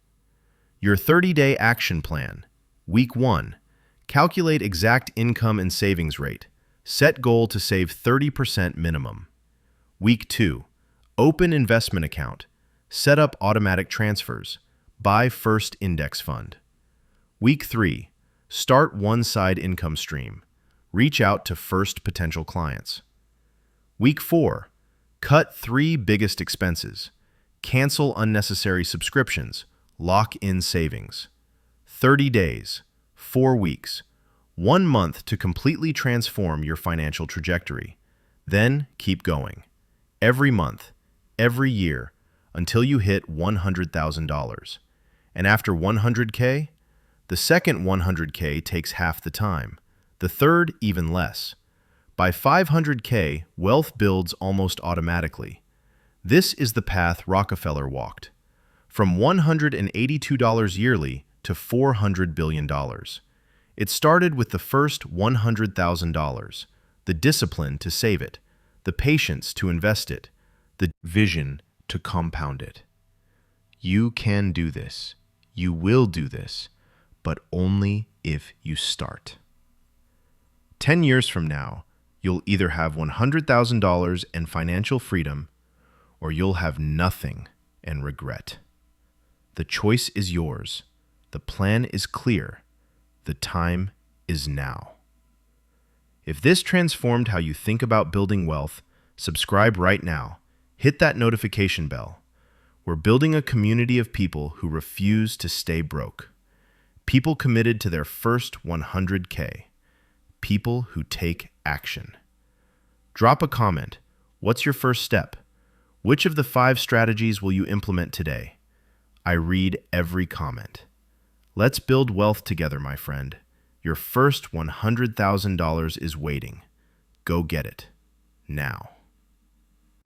Your 30-day action plan. Week 1. Calculate exact income and savings rate. Set goal to save 30% minimum. Week 2. Open investment account. Set up automatic transfers. Buy first index fund. Week 3. Start one-side income stream. Reach out to first potential clients. Week 4. Cut 3 biggest expenses. Cancel unnecessary subscriptions. Lock in savings. 30 days, 4 weeks, 1 month to completely transform your financial trajectory. Then keep going. Every month, every year, until you hit $100,000. And after 100K, the second 100K takes half the time, the third even less. By 500K, wealth builds almost automatically. This is the path Rockefeller walked. From $182 yearly to $400 billion. It started with the first $100,000, the discipline to save it, the patience to invest it, the vision to compound it. You can do this. You will do this, but only if you start. 10 years from now, you'll either have $100,000 and financial freedom, or you'll have nothing and regret. The choice is yours. The plan is clear. The time is now. If this transformed how you think about building wealth, subscribe right now. Hit that notification bell. We're building a community of people who refuse to stay broke. People committed to their first 100K. People who take action. Drop a comment. What's your first step? Which of the 5 strategies will you implement today? I read every comment. Let's build wealth together, my friend. Your first $100,000 is waiting. Go get it. Now.